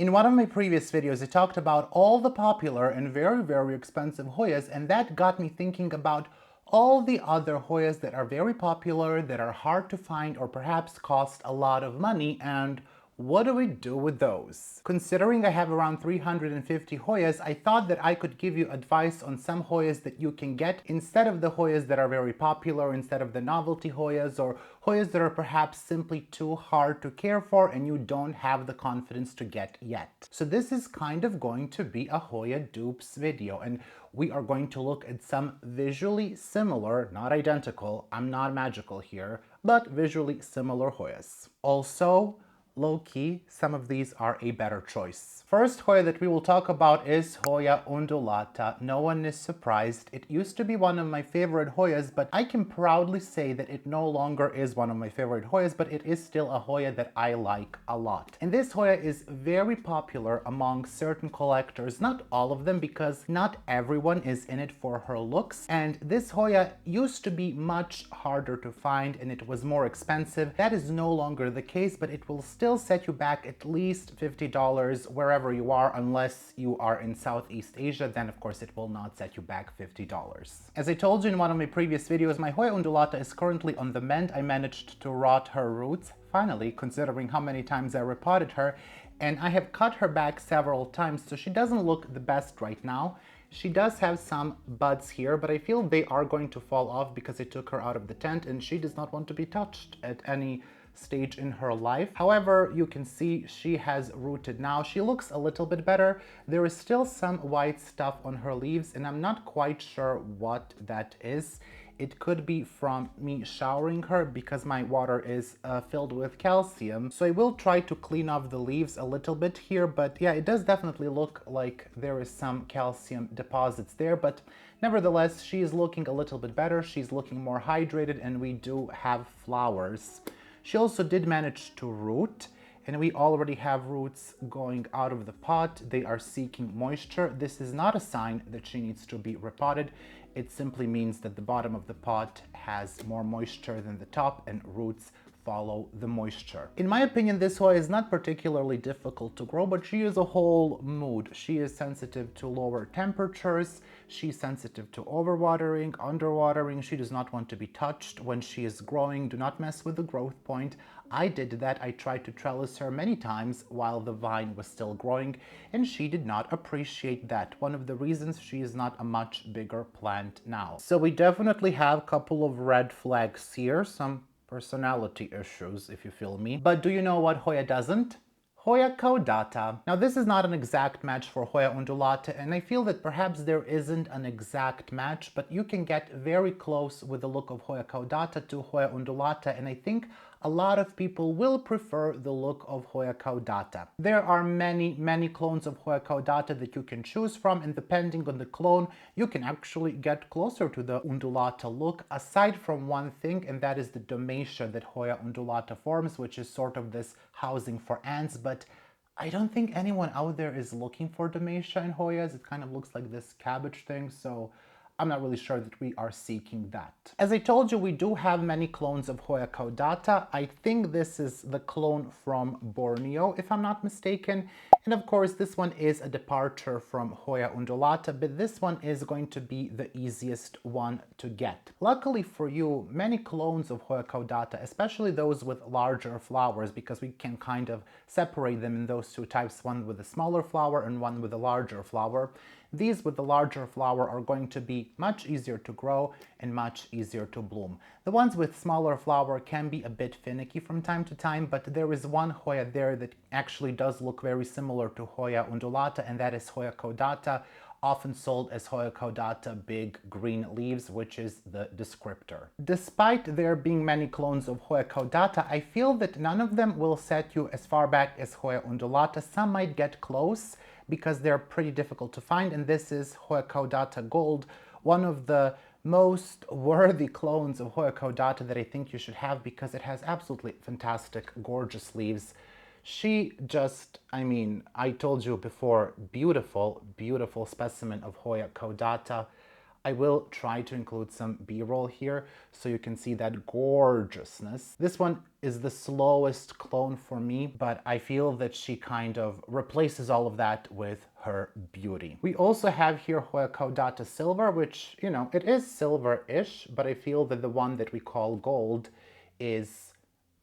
In one of my previous videos, I talked about all the popular and very, very expensive Hoyas, and that got me thinking about all the other Hoyas that are very popular, that are hard to find, or perhaps cost a lot of money, and what do we do with those? Considering I have around 350 Hoyas, I thought that I could give you advice on some Hoyas that you can get instead of the Hoyas that are very popular, instead of the novelty Hoyas, or Hoyas that are perhaps simply too hard to care for and you don't have the confidence to get yet. So this is kind of going to be a Hoya dupes video, and we are going to look at some visually similar, not identical, I'm not magical here, but visually similar Hoyas. Also, low-key, some of these are a better choice. First Hoya that we will talk about is Hoya undulata. No one is surprised. It used to be one of my favorite Hoyas, but I can proudly say that it no longer is one of my favorite Hoyas, but it is still a Hoya that I like a lot. And this Hoya is very popular among certain collectors, not all of them, because not everyone is in it for her looks. And this Hoya used to be much harder to find and it was more expensive. That is no longer the case, but it will still set you back at least $50 wherever you are, unless you are in Southeast Asia, then of course it will not set you back $50. As I told you in one of my previous videos, my Hoya undulata is currently on the mend. I managed to rot her roots, finally, considering how many times I repotted her, and I have cut her back several times, so she doesn't look the best right now. She does have some buds here, but I feel they are going to fall off because I took her out of the tent and she does not want to be touched at any stage in her life. However, you can see she has rooted now. She looks a little bit better. There is still some white stuff on her leaves and I'm not quite sure what that is. It could be from me showering her because my water is filled with calcium. So I will try to clean off the leaves a little bit here, but yeah, it does definitely look like there is some calcium deposits there, but nevertheless, she is looking a little bit better. She's looking more hydrated and we do have flowers. She also did manage to root, and we already have roots going out of the pot. They are seeking moisture. This is not a sign that she needs to be repotted. It simply means that the bottom of the pot has more moisture than the top and roots follow the moisture. In my opinion, this Hoya is not particularly difficult to grow, but she is a whole mood. She is sensitive to lower temperatures. She's sensitive to overwatering, underwatering. She does not want to be touched when she is growing. Do not mess with the growth point. I did that. I tried to trellis her many times while the vine was still growing, and she did not appreciate that. One of the reasons she is not a much bigger plant now. So we definitely have a couple of red flags here, some personality issues, if you feel me. But do you know what Hoya doesn't? Hoya caudata. Now this is not an exact match for Hoya undulata, and I feel that perhaps there isn't an exact match, but you can get very close with the look of Hoya caudata to Hoya undulata, and I think a lot of people will prefer the look of Hoya caudata. There are many clones of Hoya caudata that you can choose from, and depending on the clone, you can actually get closer to the undulata look, aside from one thing, and that is the domatia that Hoya undulata forms, which is sort of this housing for ants, but I don't think anyone out there is looking for domatia in Hoyas. It kind of looks like this cabbage thing, so I'm not really sure that we are seeking that. As I told you, we do have many clones of Hoya caudata. I think this is the clone from Borneo, if I'm not mistaken. And of course, this one is a departure from Hoya undulata, but this one is going to be the easiest one to get. Luckily for you, many clones of Hoya caudata, especially those with larger flowers, because we can kind of separate them in those two types, one with a smaller flower and one with a larger flower. These with the larger flower are going to be much easier to grow and much easier to bloom. The ones with smaller flower can be a bit finicky from time to time, but there is one Hoya there that actually does look very similar to Hoya undulata, and that is Hoya caudata, often sold as Hoya caudata big green leaves, which is the descriptor. Despite there being many clones of Hoya caudata, I feel that none of them will set you as far back as Hoya undulata. Some might get close because they're pretty difficult to find, and this is Hoya caudata gold, one of the most worthy clones of Hoya caudata that I think you should have because it has absolutely fantastic, gorgeous leaves. She just, I mean, I told you before, beautiful specimen of Hoya caudata. I will try to include some B-roll here so you can see that gorgeousness. This one is the slowest clone for me, but I feel that she kind of replaces all of that with her beauty. We also have here Hoya caudata silver, which, you know, it is silver-ish, but I feel that the one that we call gold is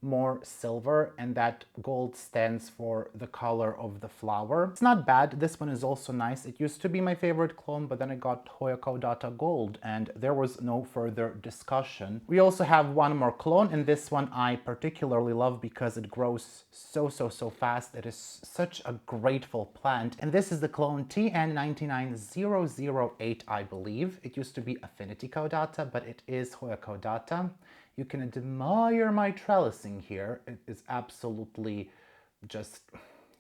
more silver, and that gold stands for the color of the flower. It's not bad. This one is also nice. It used to be my favorite clone, but then I got Hoya caudata gold and there was no further discussion. We also have one more clone, and this one I particularly love because it grows so fast. It is such a grateful plant, and this is the clone TN99008, I believe. It used to be Affinity caudata, but it is Hoya caudata. You can admire my trellising here. It is absolutely just...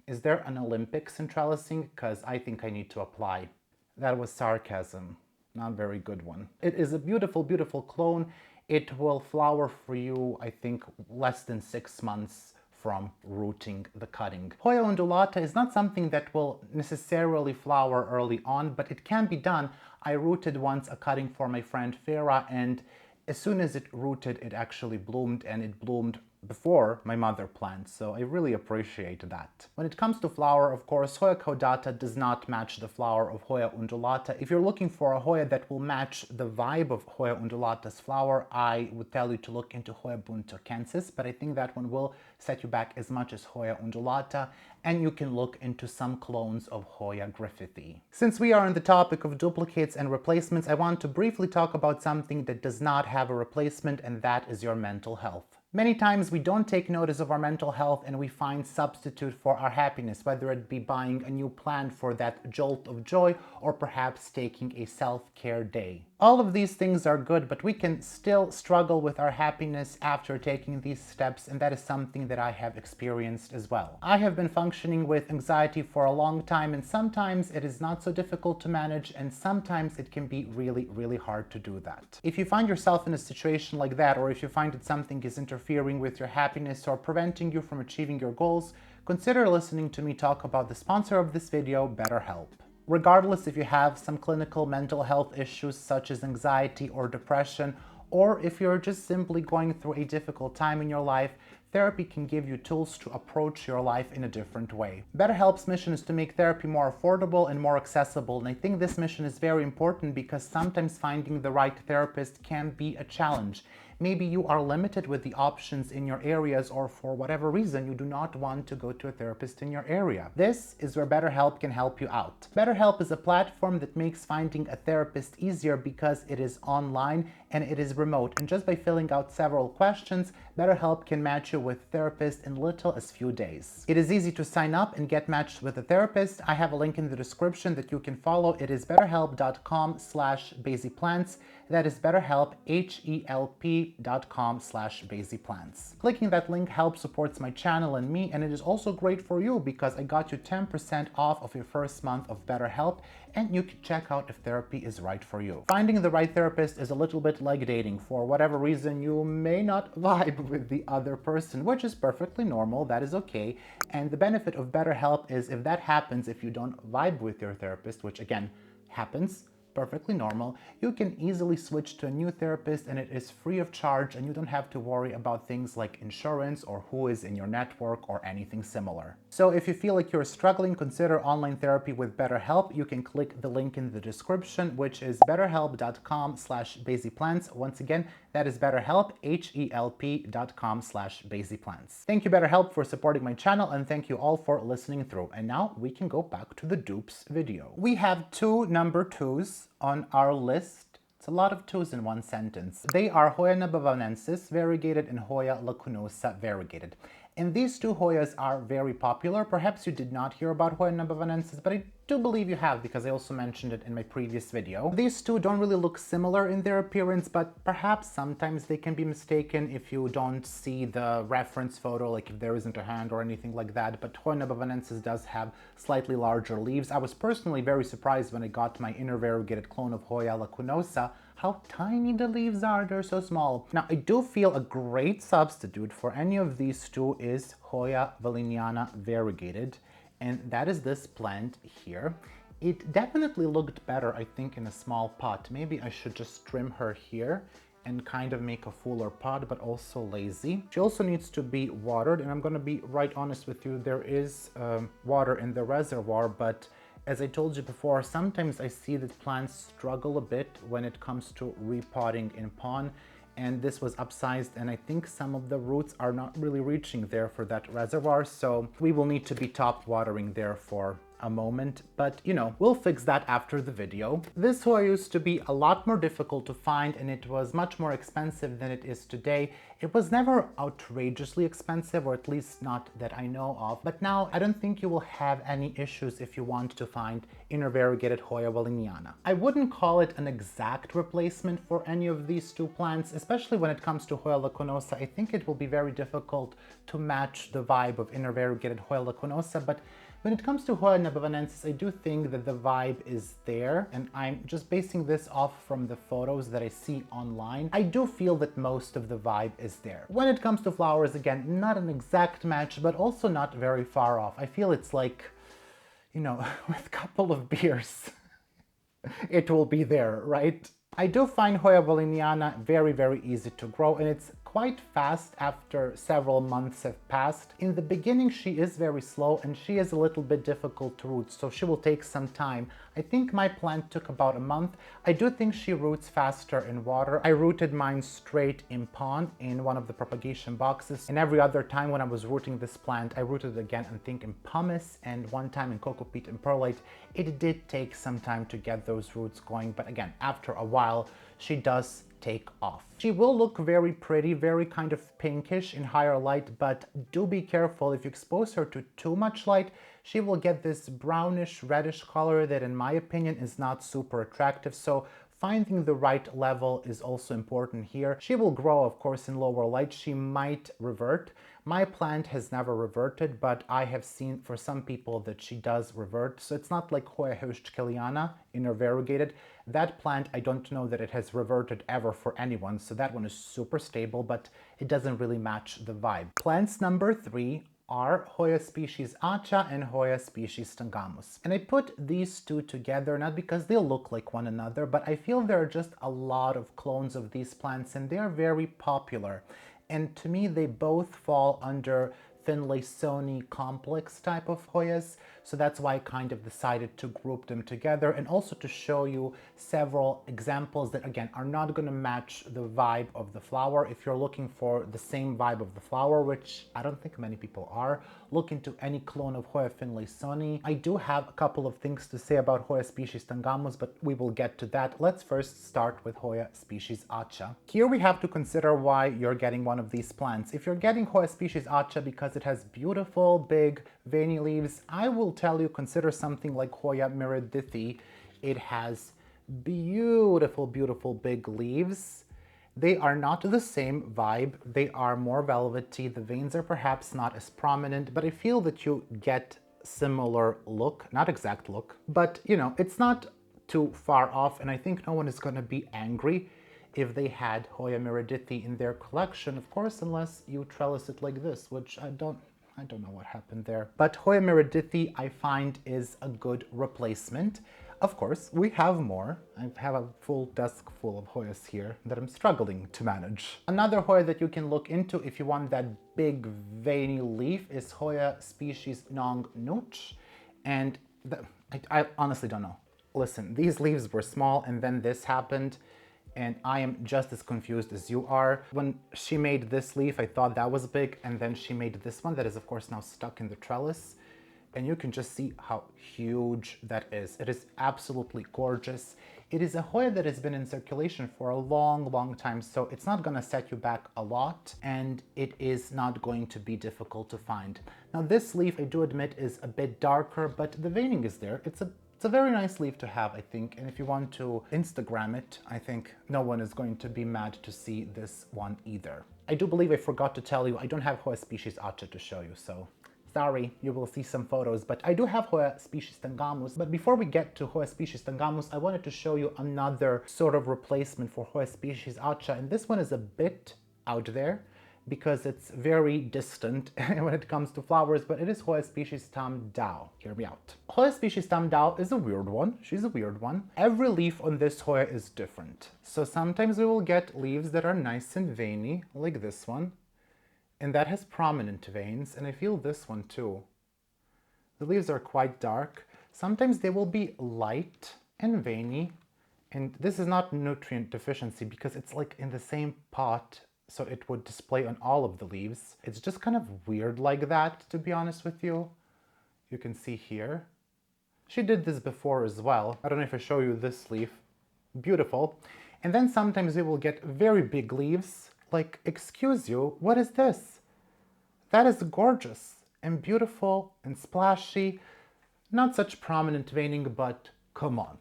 Is there an Olympics in trellising? Because I think I need to apply. That was sarcasm. Not a very good one. It is a beautiful, beautiful clone. It will flower for you, I think, less than 6 months from rooting the cutting. Hoya undulata is not something that will necessarily flower early on, but it can be done. I rooted once a cutting for my friend Farah, and as soon as it rooted, it actually bloomed, and it bloomed before my mother plant, so I really appreciate that. When it comes to flower, of course, Hoya caudata does not match the flower of Hoya undulata. If you're looking for a Hoya that will match the vibe of Hoya undulata's flower, I would tell you to look into Hoya buntokensis, but I think that one will set you back as much as Hoya undulata, and you can look into some clones of Hoya griffithii. Since we are on the topic of duplicates and replacements, I want to briefly talk about something that does not have a replacement, and that is your mental health. Many times we don't take notice of our mental health and we find substitute for our happiness, whether it be buying a new plant for that jolt of joy or perhaps taking a self-care day. All of these things are good, but we can still struggle with our happiness after taking these steps, and that is something that I have experienced as well. I have been functioning with anxiety for a long time, and sometimes it is not so difficult to manage, and sometimes it can be really hard to do that. If you find yourself in a situation like that, or if you find that something is interfering with your happiness or preventing you from achieving your goals, consider listening to me talk about the sponsor of this video, BetterHelp. Regardless if you have some clinical mental health issues such as anxiety or depression, or if you're just simply going through a difficult time in your life, therapy can give you tools to approach your life in a different way. BetterHelp's mission is to make therapy more affordable and more accessible, and I think this mission is very important because sometimes finding the right therapist can be a challenge. Maybe you are limited with the options in your areas, or for whatever reason you do not want to go to a therapist in your area. This is where BetterHelp can help you out. BetterHelp is a platform that makes finding a therapist easier because it is online and it is remote, and just by filling out several questions, BetterHelp can match you with therapists in little as few days. It is easy to sign up and get matched with a therapist. I have a link in the description that you can follow. It is betterhelp.com/basieplants. That is BetterHelp, HELP.com/basieplants. Clicking that link helps supports my channel and me, and it is also great for you because I got you 10% off of your first month of BetterHelp, and you can check out if therapy is right for you. Finding the right therapist is a little bit like dating. For whatever reason, you may not vibe with the other person, which is perfectly normal. That is okay. And the benefit of BetterHelp is if that happens, if you don't vibe with your therapist, which again happens, perfectly normal, you can easily switch to a new therapist, and it is free of charge, and you don't have to worry about things like insurance or who is in your network or anything similar. So if you feel like you're struggling, consider online therapy with BetterHelp. You can click the link in the description, which is betterhelp.com/basieplants. Once again, that is BetterHelp, HELP.com/basieplants. Thank you, BetterHelp, for supporting my channel, and thank you all for listening through. And now we can go back to the dupes video. We have two number 2s on our list. It's a lot of 2s in one sentence. They are Hoya nabawanensis variegated and Hoya lacunosa variegated. And these two Hoyas are very popular. Perhaps you did not hear about Hoya nabawanensis, but I do believe you have because I also mentioned it in my previous video. These two don't really look similar in their appearance, but perhaps sometimes they can be mistaken if you don't see the reference photo, like if there isn't a hand or anything like that. But Hoya nabawanensis does have slightly larger leaves. I was personally very surprised when I got my inner variegated clone of Hoya lacunosa how tiny the leaves are. They're so small. Now, I do feel a great substitute for any of these two is Hoya valiniana variegated, and that is this plant here. It definitely looked better, I think, in a small pot. Maybe I should just trim her here and kind of make a fuller pot, but also lazy. She also needs to be watered, and I'm gonna be right honest with you, there is water in the reservoir, but as I told you before, sometimes I see that plants struggle a bit when it comes to repotting in pond, and this was upsized, and I think some of the roots are not really reaching there for that reservoir, so we will need to be top watering there for a moment, but you know, we'll fix that after the video. This Hoya used to be a lot more difficult to find, and it was much more expensive than it is today. It was never outrageously expensive, or at least not that I know of, but now I don't think you will have any issues if you want to find inner variegated Hoya walliniana. I wouldn't call it an exact replacement for any of these two plants, especially when it comes to Hoya lacunosa. I think it will be very difficult to match the vibe of inner variegated Hoya lacunosa, but when it comes to Hoya nabawanensis, I do think that the vibe is there, and I'm just basing this off from the photos that I see online. I do feel that most of the vibe is there. When it comes to flowers, again, not an exact match, but also not very far off. I feel it's like, you know, with a couple of beers, it will be there, right? I do find Hoya walliniana very, very easy to grow, and it's quite fast after several months have passed. In the beginning, she is very slow and she is a little bit difficult to root, so she will take some time. I think my plant took about a month. I do think she roots faster in water. I rooted mine straight in pond in one of the propagation boxes, and every other time when I was rooting this plant, I rooted it again, I think in pumice, and one time in coco peat and perlite. It did take some time to get those roots going, but again, after a while, she does take off. She will look very pretty, very kind of pinkish in higher light, but do be careful. If you expose her to too much light, she will get this brownish reddish color that in my opinion is not super attractive. So finding the right level is also important here. She will grow, of course, in lower light. She might revert. My plant has never reverted, but I have seen for some people that she does revert. So it's not like Hoya heuschkeliana, inner variegated. That plant, I don't know that it has reverted ever for anyone. So that one is super stable, but it doesn't really match the vibe. Plants number 3 are Hoya species Aceh and Hoya species Tanggamus. And I put these two together not because they look like one another, but I feel there are just a lot of clones of these plants and they are very popular. And to me, they both fall under Finlaysoni complex type of Hoyas. So that's why I kind of decided to group them together and also to show you several examples that, again, are not going to match the vibe of the flower. If you're looking for the same vibe of the flower, which I don't think many people are, look into any clone of Hoya Finlaysoni. I do have a couple of things to say about Hoya species Tanggamus, but we will get to that. Let's first start with Hoya species Aceh. Here we have to consider why you're getting one of these plants. If you're getting Hoya species Aceh because it has beautiful, big, veiny leaves, I will tell you, consider something like Hoya meredithii. It has beautiful, beautiful big leaves. They are not the same vibe. They are more velvety. The veins are perhaps not as prominent, but I feel that you get similar look, not exact look, but you know, it's not too far off, and I think no one is going to be angry if they had Hoya meredithii in their collection, of course, unless you trellis it like this, which I don't know what happened there. But Hoya meredithii, I find, is a good replacement. Of course, we have more. I have a full desk full of Hoyas here that I'm struggling to manage. Another Hoya that you can look into if you want that big veiny leaf is Hoya species Nong Nooch. And I honestly don't know. Listen, these leaves were small and then this happened, and I am just as confused as you are. When she made this leaf, I thought that was big, and then she made this one that is of course now stuck in the trellis. And you can just see how huge that is. It is absolutely gorgeous. It is a Hoya that has been in circulation for a long, long time, so it's not gonna set you back a lot, and it is not going to be difficult to find. Now this leaf, I do admit, is a bit darker, but the veining is there. It's a very nice leaf to have, I think, and if you want to Instagram it, I think no one is going to be mad to see this one either. I do believe I forgot to tell you, I don't have Hoya species Aceh to show you, so sorry, you will see some photos, but I do have Hoya species Tanggamus. But before we get to Hoya species Tanggamus, I wanted to show you another sort of replacement for Hoya species Aceh, and this one is a bit out there. because it's very distant when it comes to flowers, but it is Hoya species Tam Dao. Hear me out. Hoya species Tam Dao is a weird one. She's a weird one. Every leaf on this Hoya is different. So sometimes we will get leaves that are nice and veiny, like this one, and that has prominent veins, and I feel this one too. The leaves are quite dark. Sometimes they will be light and veiny, and this is not nutrient deficiency because it's like in the same pot, so it would display on all of the leaves. It's just kind of weird like that, to be honest with you. You can see here. She did this before as well. I don't know if I show you this leaf. Beautiful. And then sometimes we will get very big leaves. Like, excuse you, what is this? That is gorgeous and beautiful and splashy. Not such prominent veining, but come on.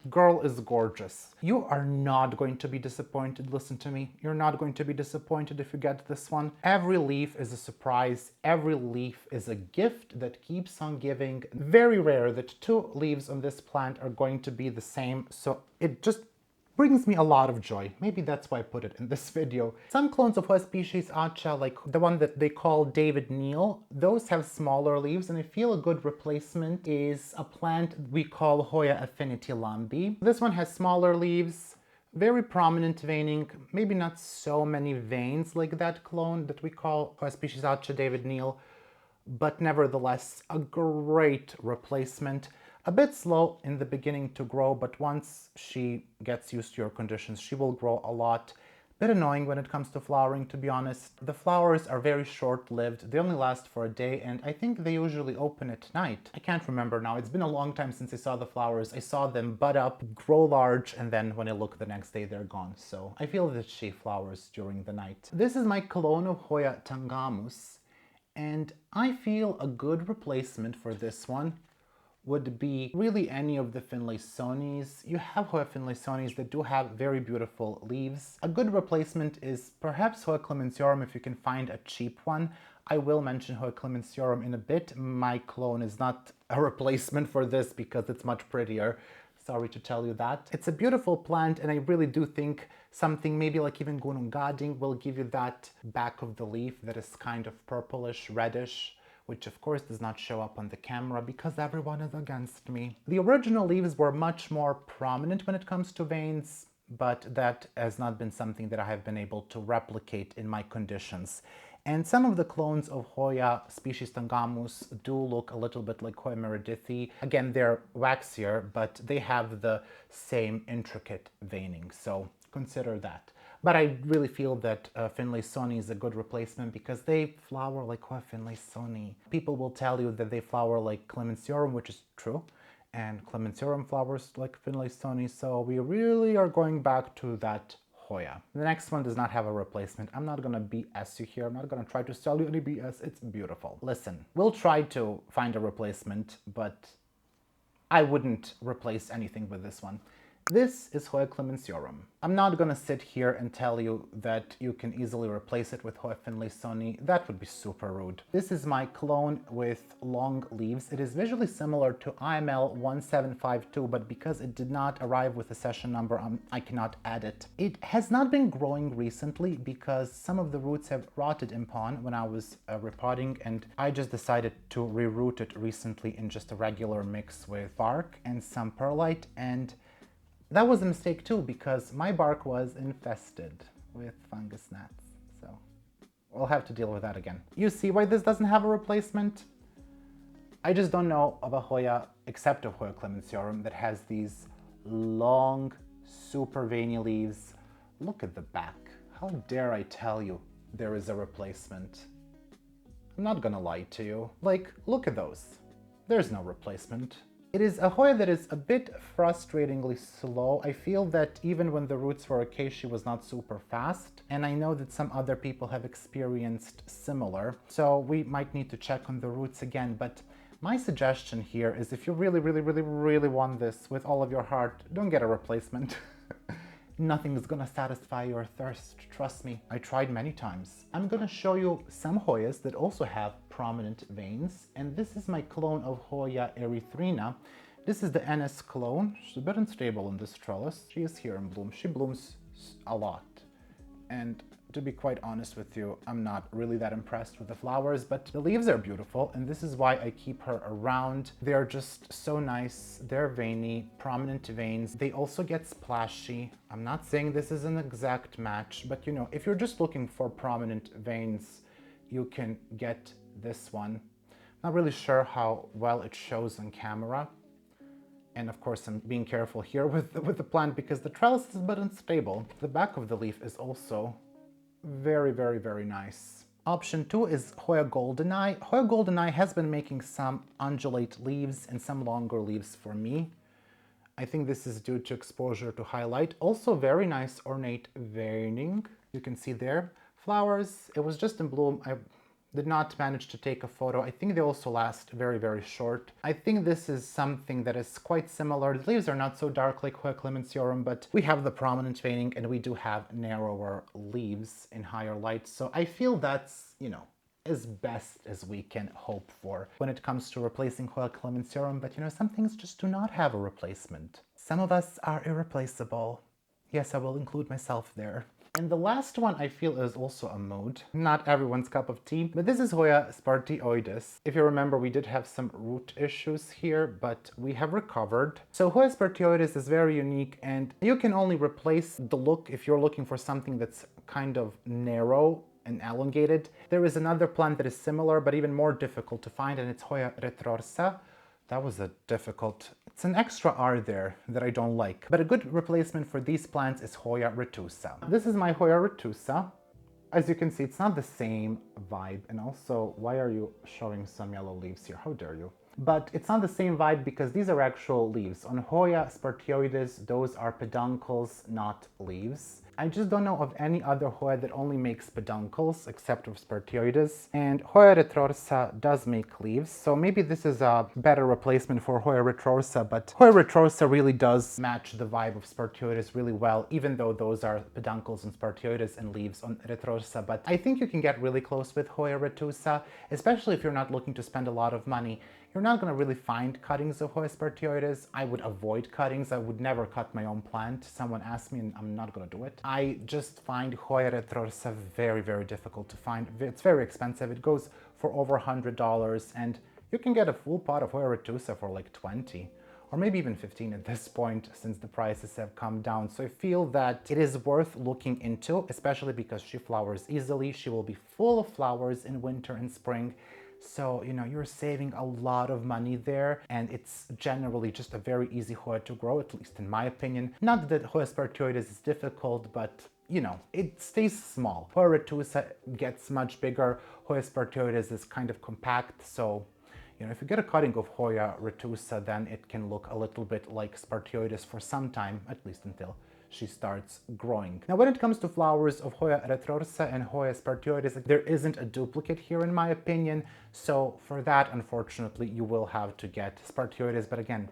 Girl is gorgeous. You are not going to be disappointed, listen to me. You're not going to be disappointed if you get this one. Every leaf is a surprise. Every leaf is a gift that keeps on giving. Very rare that two leaves on this plant are going to be the same, so it just brings me a lot of joy. Maybe that's why I put it in this video. Some clones of Hoya species Aceh, like the one that they call David Neal, those have smaller leaves, and I feel a good replacement is a plant we call Hoya affinity lambi. This one has smaller leaves, very prominent veining, maybe not so many veins like that clone that we call Hoya species Aceh David Neal, but nevertheless a great replacement. A bit slow in the beginning to grow, but once she gets used to your conditions, she will grow a lot. Bit annoying when it comes to flowering, to be honest. The flowers are very short-lived. They only last for a day, and I think they usually open at night. I can't remember now. It's been a long time since I saw the flowers. I saw them bud up, grow large, and then when I look the next day, they're gone. So I feel that she flowers during the night. This is my clone of Hoya Tanggamus, and I feel a good replacement for this one would be really any of the Finlaysonis. You have Hoya Finlaysonis that do have very beautiful leaves. A good replacement is perhaps Hoya clemensiorum if you can find a cheap one. I will mention Hoya clemensiorum in a bit. My clone is not a replacement for this because it's much prettier. Sorry to tell you that. It's a beautiful plant, and I really do think something maybe like even gunung gading will give you that back of the leaf that is kind of purplish, reddish, which of course does not show up on the camera because everyone is against me. The original leaves were much more prominent when it comes to veins, but that has not been something that I have been able to replicate in my conditions. And some of the clones of Hoya species Tanggamus do look a little bit like Hoya meredithii. Again, they're waxier, but they have the same intricate veining, so consider that. But I really feel that Finlaysoni is a good replacement because they flower like Hoya Finlaysoni. People will tell you that they flower like clemensiorum, which is true, and clemensiorum flowers like Finlaysoni, so we really are going back to that Hoya. The next one does not have a replacement. I'm not gonna BS you here. I'm not gonna try to sell you any BS. It's beautiful. Listen, we'll try to find a replacement, but I wouldn't replace anything with this one. This is Hoya clemensiorum. I'm not gonna sit here and tell you that you can easily replace it with Hoya Finlaysoni. That would be super rude. This is my clone with long leaves. It is visually similar to IML 1752, but because it did not arrive with a session number, I cannot add it. It has not been growing recently because some of the roots have rotted in pon when I was repotting, and I just decided to reroot it recently in just a regular mix with bark and some perlite, and that was a mistake too, because my bark was infested with fungus gnats, so we'll have to deal with that again. You see why this doesn't have a replacement? I just don't know of a Hoya, except of Hoya clemensiorum, that has these long, super veiny leaves. Look at the back. How dare I tell you there is a replacement? I'm not gonna lie to you. Like, look at those. There's no replacement. It is a Hoya that is a bit frustratingly slow. I feel that even when the roots were okay, she was not super fast. And I know that some other people have experienced similar. So we might need to check on the roots again. But my suggestion here is if you really want this with all of your heart, don't get a replacement. Nothing is gonna satisfy your thirst, trust me. I tried many times. I'm gonna show you some Hoyas that also have prominent veins, and this is my clone of Hoya erythrina. This is the NS clone. She's a bit unstable in this trellis. She is here in bloom. She blooms a lot. And To be quite honest with you, I'm not really that impressed with the flowers, but the leaves are beautiful, and this is why I keep her around. They're just so nice. They're veiny, prominent veins. They also get splashy. I'm not saying this is an exact match, but you know, if you're just looking for prominent veins, you can get this one. Not really sure how well it shows on camera. And of course, I'm being careful here with the plant because the trellis is a bit unstable. The back of the leaf is also very, very, very nice. Option 2 is Hoya goldeneye. Hoya goldeneye has been making some undulate leaves and some longer leaves for me. I think this is due to exposure to highlight. Also very nice ornate veining. You can see there. Flowers, it was just in bloom. I did not manage to take a photo. I think they also last very, very short. I think this is something that is quite similar. The leaves are not so dark like Hoya clemensiorum, but we have the prominent veining and we do have narrower leaves in higher light. So I feel that's, you know, as best as we can hope for when it comes to replacing Hoya clemensiorum. But you know, some things just do not have a replacement. Some of us are irreplaceable. Yes, I will include myself there. And the last one I feel is also a mood. Not everyone's cup of tea, but this is Hoya spartioides. If you remember, we did have some root issues here, but we have recovered. So Hoya spartioides is very unique, and you can only replace the look if you're looking for something that's kind of narrow and elongated. There is another plant that is similar, but even more difficult to find, and it's Hoya retrorsa. That was a difficult... It's an extra R there that I don't like. But a good replacement for these plants is Hoya retusa. This is my Hoya retusa. As you can see, it's not the same vibe. And also, why are you showing some yellow leaves here? How dare you? But it's not the same vibe because these are actual leaves. On Hoya spartioides, those are peduncles, not leaves. I just don't know of any other Hoya that only makes peduncles except of spartioides. And Hoya retrorsa does make leaves, so maybe this is a better replacement for Hoya retrorsa, but Hoya retrorsa really does match the vibe of spartioides really well, even though those are peduncles on spartioides and leaves on retrorsa. But I think you can get really close with Hoya retusa, especially if you're not looking to spend a lot of money. You're not going to really find cuttings of Hoya spartioides. I would avoid cuttings. I would never cut my own plant. Someone asked me and I'm not going to do it. I just find Hoya retrorsa very, very difficult to find. It's very expensive. It goes for over $100 and you can get a full pot of Hoya retusa for like 20 or maybe even 15 at this point since the prices have come down. So I feel that it is worth looking into, especially because she flowers easily. She will be full of flowers in winter and spring. So, you know, you're saving a lot of money there, and it's generally just a very easy Hoya to grow, at least in my opinion. Not that Hoya spartioides is difficult, but, you know, it stays small. Hoya retusa gets much bigger. Hoya spartioides is kind of compact, so, you know, if you get a cutting of Hoya retusa, then it can look a little bit like spartioides for some time, at least until she starts growing. Now, when it comes to flowers of Hoya retrorsa and Hoya spartioides, there isn't a duplicate here in my opinion. So for that, unfortunately, you will have to get spartioides. But again,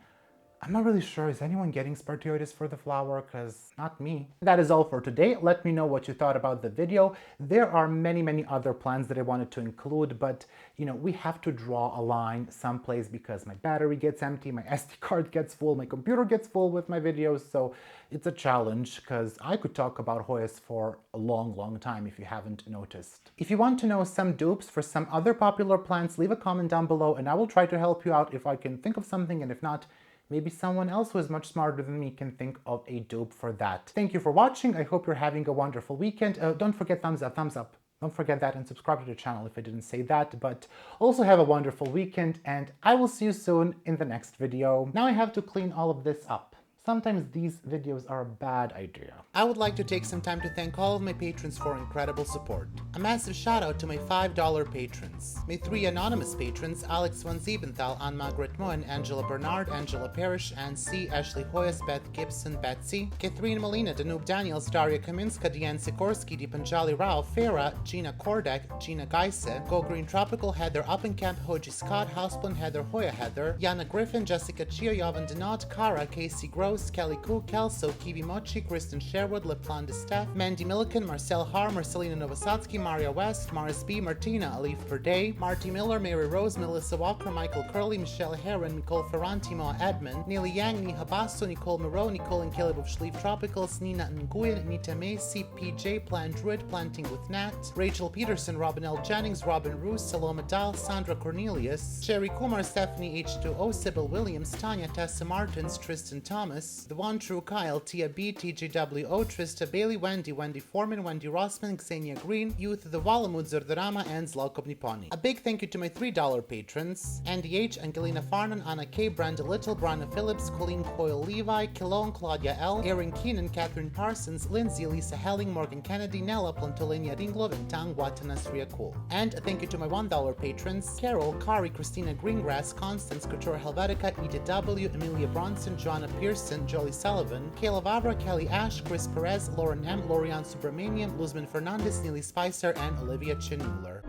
I'm not really sure, is anyone getting spartioides for the flower? Because not me. That is all for today. Let me know what you thought about the video. There are many, many other plants that I wanted to include, but you know, we have to draw a line someplace because my battery gets empty, my SD card gets full, my computer gets full with my videos, so it's a challenge because I could talk about Hoyas for a long, long time if you haven't noticed. If you want to know some dupes for some other popular plants, leave a comment down below and I will try to help you out if I can think of something, and if not, maybe someone else who is much smarter than me can think of a dupe for that. Thank you for watching. I hope you're having a wonderful weekend. Don't forget thumbs up, thumbs up. Don't forget that, and subscribe to the channel if I didn't say that, but also have a wonderful weekend and I will see you soon in the next video. Now I have to clean all of this up. Sometimes these videos are a bad idea. I would like to take some time to thank all of my patrons for incredible support. A massive shout out to my $5 patrons. My 3 anonymous patrons, Alex Van Ziebenthal, Anne-Margaret Moen, Angela Bernard, Angela Parrish, Anne C., Ashley Hoyas, Beth Gibson, Betsy, Catherine Molina, Danube Daniels, Daria Kaminska, Diane Sikorsky, Deepanjali Rao, Farah, Gina Kordek, Gina Geise, Go Green Tropical, Heather Uppencamp, Hoji Scott, Houseplan Heather, Hoya Heather, Yana Griffin, Jessica Chia, Yavan Denot, Kara, Casey Gross, Rose, Kelly Koo, Kelso, Kiwi Mochi, Kristen Sherwood, Leplan de Steph, Mandy Milliken, Marcel Har, Marcelina Novosatsky, Maria West, Maris B, Martina, Alif Perday, Marty Miller, Mary Rose, Melissa Walker, Michael Curley, Michelle Heron, Nicole Ferranti, Moa Edmond, Neely Yang, Niha Basso, Nicole Moreau, Nicole and Caleb of Schleef Tropicals, Nina Nguyen, Nita Macy, PJ, Plant Druid, Planting with Nat, Rachel Peterson, Robin L. Jennings, Robin Roos, Saloma Dahl, Sandra Cornelius, Sherry Kumar, Stephanie H2O, Sybil Williams, Tanya, Tessa Martins, Tristan Thomas, The One True Kyle, Tia B, TJWO, Trista Bailey, Wendy Foreman, Wendy Rossman, Xenia Green, Youth, The Walamud, Zurdarama, and Zlaukobniponi. A big thank you to my $3 patrons: Andy H, Angelina Farnan, Anna K, Brenda Little, Brianna Phillips, Colleen Coyle Levi, Kilone, Claudia L, Erin Keenan, Catherine Parsons, Lindsay, Lisa Helling, Morgan Kennedy, Nella, Plantolenia Ringlov, and Tang Watanasria Cool. And a thank you to my $1 patrons: Carol, Kari, Christina Greengrass, Constance, Couture Helvetica, Ida W, Amelia Bronson, Joanna Pearson, Jolie Sullivan, Kayla Vavra, Kelly Ash, Chris Perez, Lauren M, Lorian Subramanian, Luzman Fernandez, Neely Spicer, and Olivia Chinmuller.